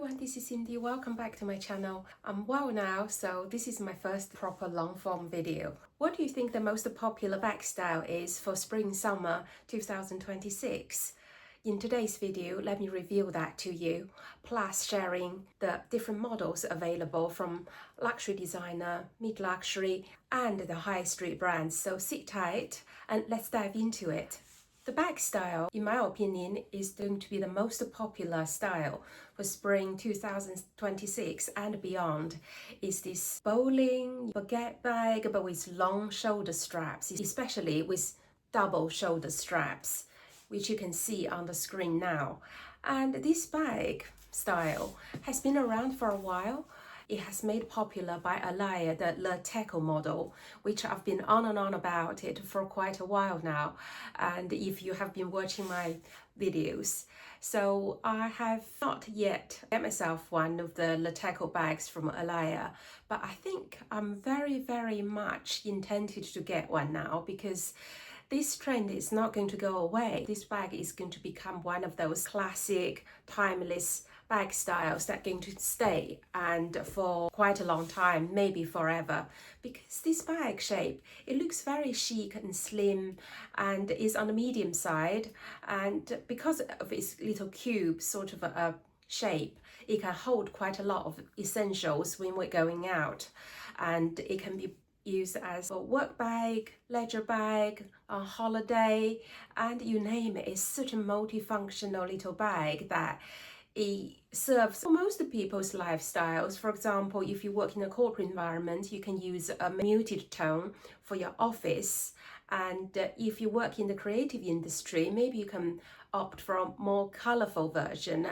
everyone, this is Cindy. Welcome back to my channel. I'm well now, so this is my first proper long form video. What do you think the most popular bag style is for spring-summer 2026? In today's video, let me reveal that to you, plus sharing the different models available from luxury designer, mid-luxury and the high street brands. So sit tight and let's dive into it. The bag style, in my opinion, is going to be the most popular style for spring 2026 and beyond. Is this bowling baguette bag, but with long shoulder straps, especially with double shoulder straps, which you can see on the screen now. And this bag style has been around for a while. It has made popular by Alaïa, the Loewe model, which I've been on and on about it for quite a while now. And if you have been watching my videos, so I have not yet get myself one of the Loewe bags from Alaïa, but I think I'm very much intended to get one now because this trend is not going to go away. This bag is going to become one of those classic, timeless bag styles that are going to stay and for quite a long time, maybe forever, because this bag shape, it looks very chic and slim and is on the medium side, and because of its little cube sort of a shape, it can hold quite a lot of essentials when we're going out, and it can be used as a work bag, leisure bag, a holiday, and you name it. It's such a multifunctional little bag that it serves for most people's lifestyles. For example, if you work in a corporate environment, you can use a muted tone for your office. And if you work in the creative industry, maybe you can opt for a more colorful version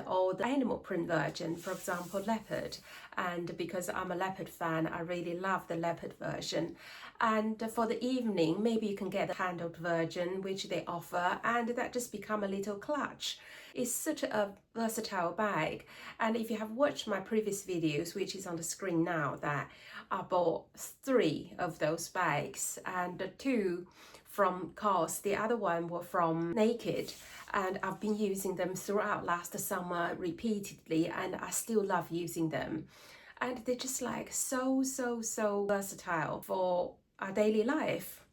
or the animal print version, for example, leopard. And because I'm a leopard fan, I really love the leopard version. And for the evening, maybe you can get the handled version, which they offer, and that just become a little clutch. It's such a versatile bag. And if you have watched my previous videos, which is on the screen now, that I bought 3 of those bags, and 2 from COS, the other one were from Naked, and I've been using them throughout last summer repeatedly, and I still love using them. And they're just like so versatile for our daily life.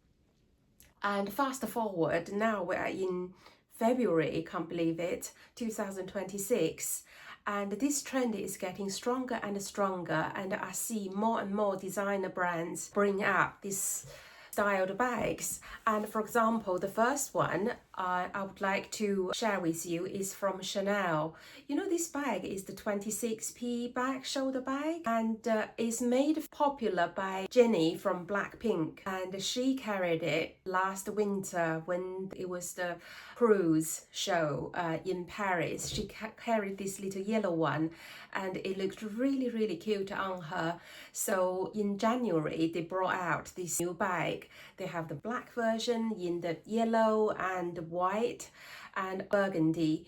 And fast forward, now we're in February, can't believe it, 2026. And this trend is getting stronger and stronger, and I see more and more designer brands bring out this styled bags. And for example, the first one I would like to share with you is from Chanel. You know, this bag is the 26p bag, shoulder bag, and is made popular by Jennie from Blackpink, and she carried it last winter when it was the cruise show in Paris. She carried this little yellow one, and it looked really cute on her. So in January they brought out this new bag. They have the black version in the yellow and white and burgundy.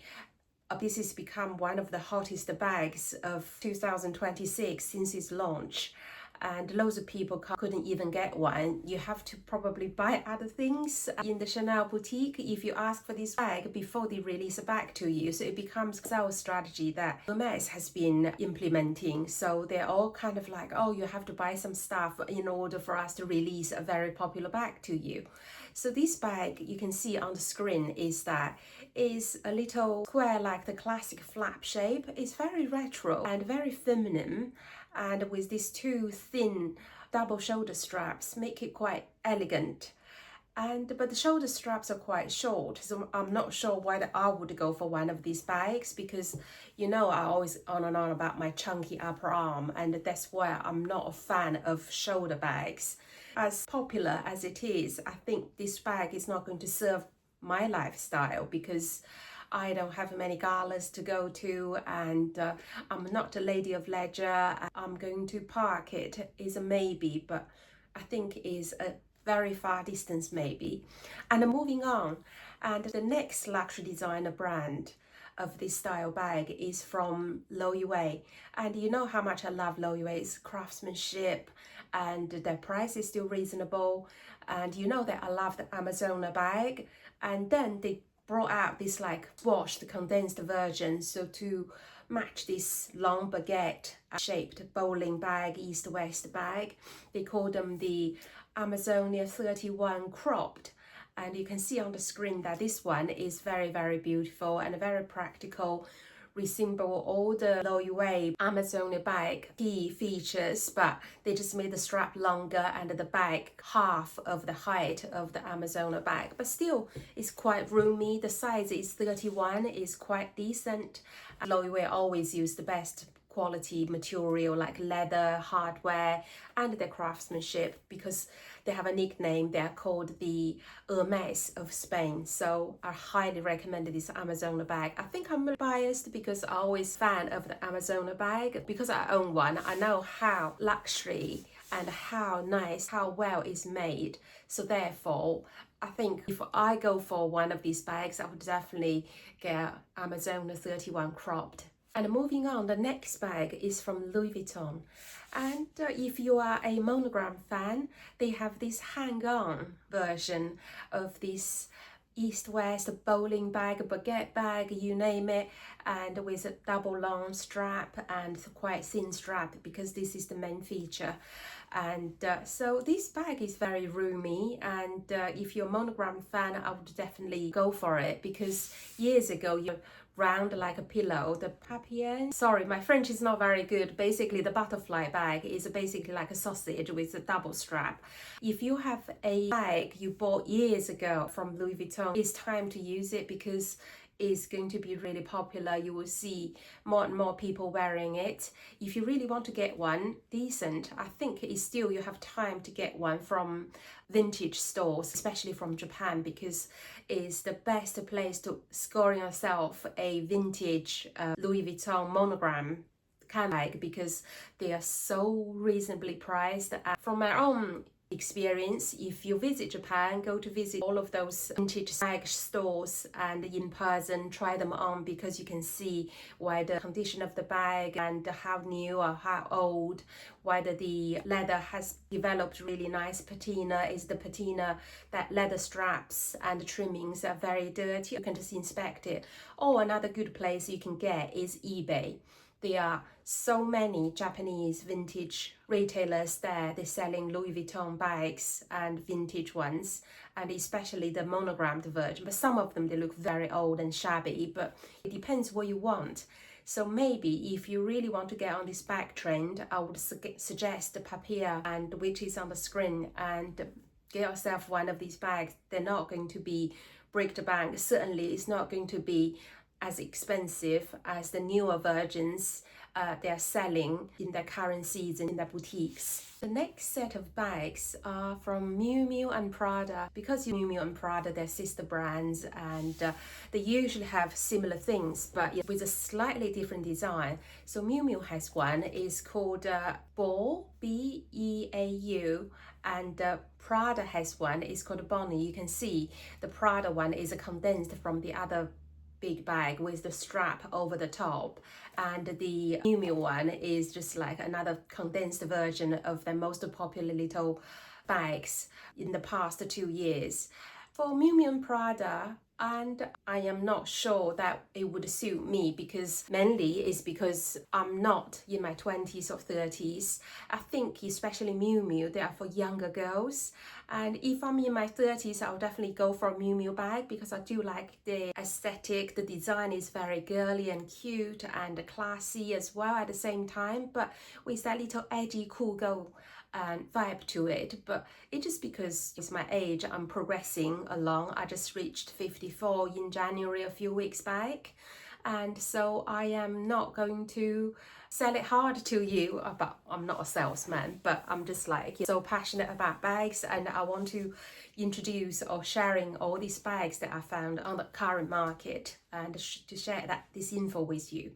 This has become one of the hottest bags of 2026 since its launch, and loads of people couldn't even get one. You have to probably buy other things in the Chanel boutique if you ask for this bag before they release a bag to you. So it becomes a sales strategy that Hermes has been implementing. So they're all kind of like, oh, you have to buy some stuff in order for us to release a very popular bag to you. So this bag you can see on the screen is a little square like the classic flap shape. It's very retro and very feminine, and with these 2 thin double shoulder straps make it quite elegant. But the shoulder straps are quite short, so I'm not sure whether I would go for one of these bags, because you know I always on and on about my chunky upper arm, and that's why I'm not a fan of shoulder bags. As popular as it is, I think this bag is not going to serve my lifestyle because I don't have many galas to go to, and I'm not a lady of leisure. I'm going to park it is a maybe, but I think is a very far distance maybe. And moving on, and the next luxury designer brand of this style bag is from Loewe, and you know how much I love Loewe's craftsmanship, and their price is still reasonable, and you know that I love the Amazona bag. And then they brought out this like washed condensed version, so to match this long baguette shaped bowling bag, east-west bag. They call them the Amazonia 31 cropped. And you can see on the screen that this one is very, very beautiful and very practical. Resemble all the Loewe Amazonia bag key features, but they just made the strap longer and the bag half of the height of the Amazonia bag. But still, it's quite roomy. The size is 31, is quite decent. Loewe always use the best quality material like leather, hardware, and their craftsmanship, because they have a nickname. They are called the Hermes of Spain. So I highly recommend this Amazonia bag. I think I'm biased because I'm always fan of the Amazonia bag. Because I own one, I know how luxury and how nice, how well it's made. So therefore, I think if I go for one of these bags, I would definitely get Amazonia 31 cropped. And moving on, the next bag is from Louis Vuitton. And if you are a monogram fan, they have this hang-on version of this east-west bowling bag, baguette bag, you name it, and with a double long strap and quite thin strap, because this is the main feature. And so this bag is very roomy, and if you're a monogram fan, I would definitely go for it, because years ago you round like a pillow, the Papillon. Sorry, my French is not very good. Basically, the butterfly bag is basically like a sausage with a double strap. If you have a bag you bought years ago from Louis Vuitton, it's time to use it, because is going to be really popular. You will see more and more people wearing it. If you really want to get one decent, I think it's still you have time to get one from vintage stores, especially from Japan, because it's the best place to score yourself a vintage Louis Vuitton monogram bag, because they are so reasonably priced. From my own experience, if you visit Japan, go to visit all of those vintage bag stores and in person, try them on, because you can see whether the condition of the bag and how new or how old, whether the leather has developed really nice patina, is the patina, that leather straps and the trimmings are very dirty, you can just inspect it. Or another good place you can get is eBay. There are so many Japanese vintage retailers there. They're selling Louis Vuitton bags and vintage ones, and especially the monogrammed version. But some of them, they look very old and shabby, but it depends what you want. So maybe if you really want to get on this bag trend, I would suggest the Papillon, and which is on the screen, and get yourself one of these bags. They're not going to be break the bank. Certainly, it's not going to be as expensive as the newer versions they are selling in their current season in their boutiques. The next set of bags are from MiuMiu and Prada. Because MiuMiu and Prada, they're sister brands, and they usually have similar things, but with a slightly different design. So MiuMiu has one, is called BEAU, B-E-A-U, and Prada has one, is called Bonnie. You can see the Prada one is condensed from the other big bag with the strap over the top, and the MiuMiu one is just like another condensed version of the most popular little bags in the past 2 years. For MiuMiu and Prada, and I am not sure that it would suit me, because mainly is because I'm not in my 20s or 30s. I think especially MiuMiu, they are for younger girls. And if I'm in my 30s, I'll definitely go for a MiuMiu bag, because I do like the aesthetic. The design is very girly and cute and classy as well at the same time, but with that little edgy, cool girl vibe to it. But it's just because it's my age, I'm progressing along. I just reached 54 in January a few weeks back, and so I am not going to sell it hard to you. But I'm not a salesman, but I'm just like so passionate about bags, and I want to introduce or sharing all these bags that I found on the current market, and to share this info with you.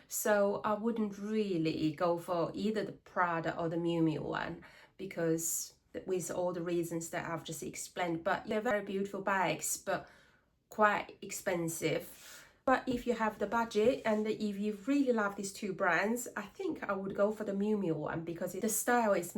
So I wouldn't really go for either the Prada or the MiuMiu one, because with all the reasons that I've just explained. But they're very beautiful bags, but quite expensive. But if you have the budget and if you really love these two brands, I think I would go for the MiuMiu one because the style is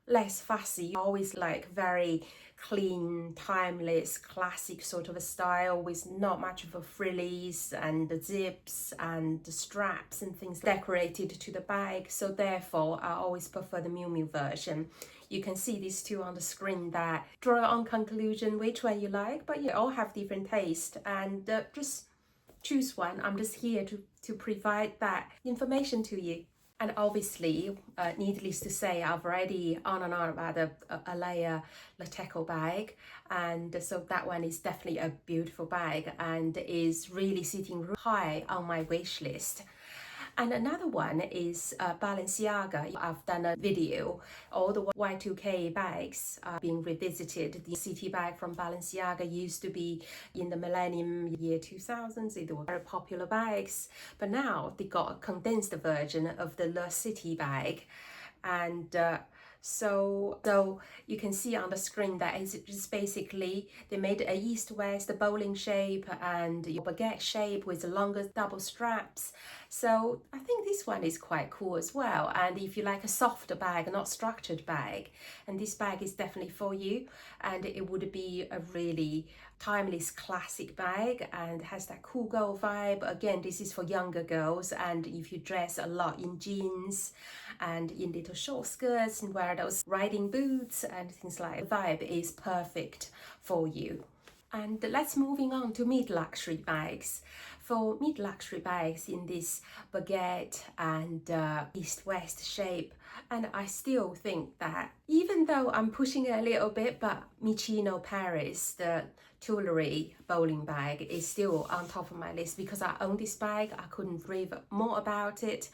less fussy. Always like very clean, timeless, classic sort of a style with not much of a frillies and the zips and the straps and things decorated to the bag. So therefore, I always prefer the MiuMiu version. You can see these two on the screen that draw your own conclusion which one you like, but you all have different taste and just choose one. I'm just here to provide that information to you. And obviously, needless to say, I've already on and on about the Alea Lateco bag, and so that one is definitely a beautiful bag and is really sitting high on my wish list. And another one is Balenciaga. I've done a video. All the Y2K bags are being revisited. The city bag from Balenciaga used to be in the millennium year 2000s. They were very popular bags. But now they got a condensed version of the Le City bag. And so you can see on the screen that it's just basically they made a east-west bowling shape and a baguette shape with longer double straps. So I think this one is quite cool as well. And if you like a softer bag, not structured bag, and this bag is definitely for you, and it would be a really timeless classic bag and has that cool girl vibe. Again, this is for younger girls, and if you dress a lot in jeans and in little short skirts and wear those riding boots and things like that, the vibe is perfect for you. And let's moving on to mid-luxury bags. For mid-luxury bags in this baguette and east-west shape, and I still think that even though I'm pushing it a little bit, but Michino Paris, the Tuileries bowling bag, is still on top of my list because I own this bag. I couldn't breathe more about it.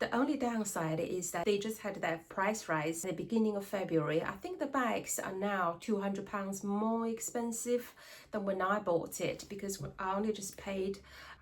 The only downside is that they just had that price rise at the beginning of February. I think the bags are now £200 more expensive than when I bought it because I only just paid,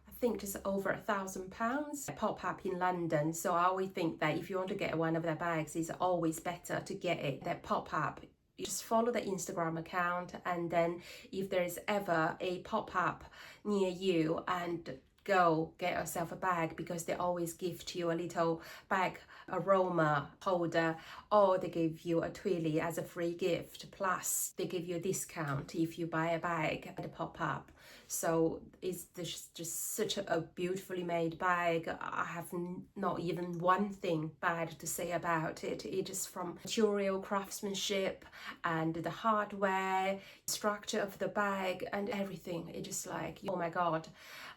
I think, just over £1,000 pop-up in London. So I always think that if you want to get one of their bags, it's always better to get it that pop-up. You just follow the Instagram account, and then if there is ever a pop-up near you, and go get yourself a bag, because they always gift you a little bag aroma holder, or they give you a Tuileries as a free gift, plus they give you a discount if you buy a bag at a pop-up. So it's just such a beautifully made bag. I have not even one thing bad to say about it. It is from material craftsmanship and the hardware, structure of the bag and everything. It just like, oh my God.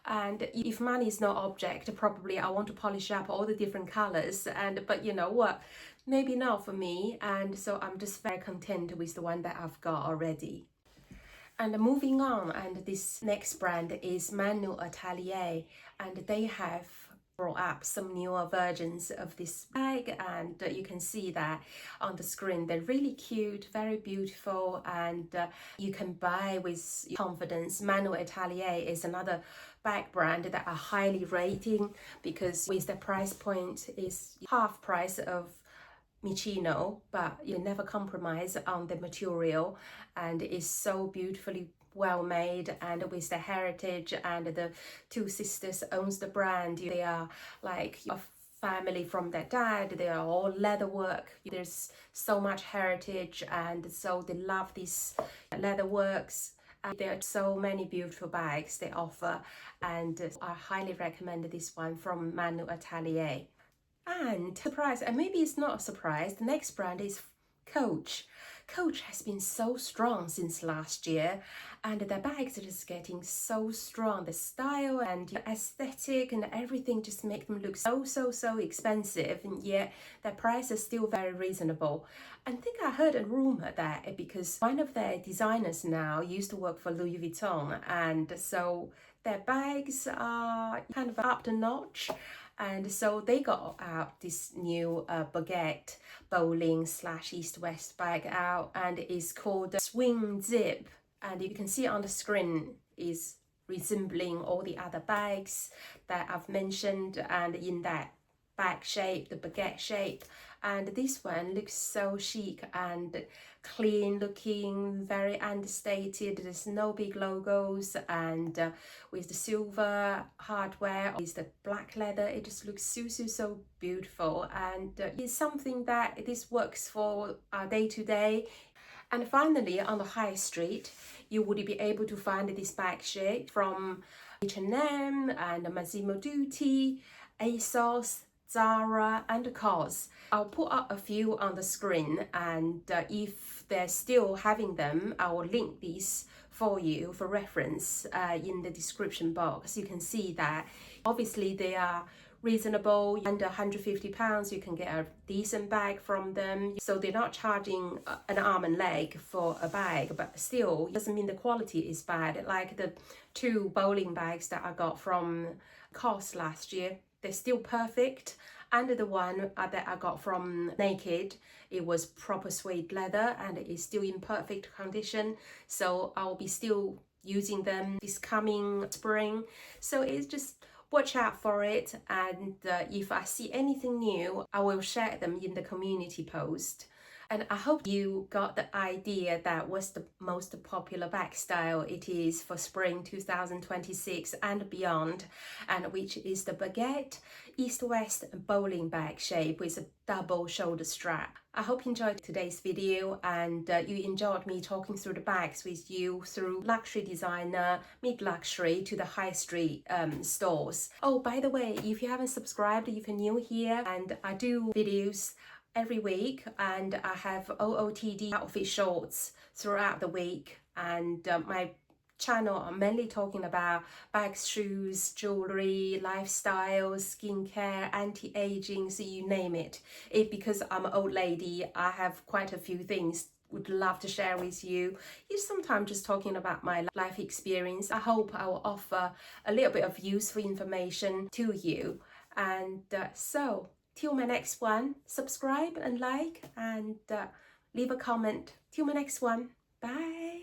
And if money is no object, probably I want to polish up all the different colors, but you know what, maybe not for me. And so I'm just very content with the one that I've got already. And moving on, and this next brand is Manu Atelier, and they have brought up some newer versions of this bag, and you can see that on the screen. They're really cute, very beautiful, and you can buy with confidence. Manu Atelier is another bag brand that are highly rating because with the price point is half price of Michino, but you never compromise on the material, and it's so beautifully well made, and with the heritage, and the two sisters owns the brand. They are like a family from their dad. They are all leather work. There's so much heritage, and so they love these leather works. And there are so many beautiful bags they offer, and I highly recommend this one from Manu Atelier. And surprise, and maybe it's not a surprise, the next brand is Coach. Coach has been so strong since last year, and their bags are just getting so strong. The style and the aesthetic and everything just make them look so expensive, and yet their price is still very reasonable. I think I heard a rumor that because one of their designers now used to work for Louis Vuitton, and so their bags are kind of up the notch. And so they got out this new baguette bowling / east-west bag out, and it's called the Swing Zip. And you can see on the screen is resembling all the other bags that I've mentioned, and in that bag shape, the baguette shape. And this one looks so chic and clean looking, very understated. There's no big logos, and with the silver hardware, with the black leather, it just looks so beautiful. And it's something that this works for day to day. And finally, on the high street, you would be able to find this bag shape from H&M and Massimo Dutti, ASOS, ZARA and COS. I'll put up a few on the screen, and if they're still having them, I will link these for you for reference in the description box. You can see that obviously they are reasonable. Under £150 you can get a decent bag from them, so they're not charging an arm and leg for a bag, but still it doesn't mean the quality is bad. Like the 2 bowling bags that I got from COS last year, they're still perfect. And the one that I got from Naked, it was proper suede leather and it is still in perfect condition, so I'll be still using them this coming spring. So it's just watch out for it, and if I see anything new, I will share them in the community post. And I hope you got the idea that what's the most popular bag style it is for spring 2026 and beyond, and which is the baguette, east-west bowling bag shape with a double shoulder strap. I hope you enjoyed today's video, and you enjoyed me talking through the bags with you through luxury designer, mid-luxury to the high street stores. Oh, by the way, if you haven't subscribed, if you're new here, and I do videos every week, and I have OOTD outfit shorts throughout the week, and my channel I'm mainly talking about bags, shoes, jewelry, lifestyle, skincare, anti-aging, so you name it. Because I'm an old lady, I have quite a few things would love to share with you. Sometimes just talking about my life experience. I hope I will offer a little bit of useful information to you. And so till my next one, subscribe and like, and leave a comment. Till my next one, bye.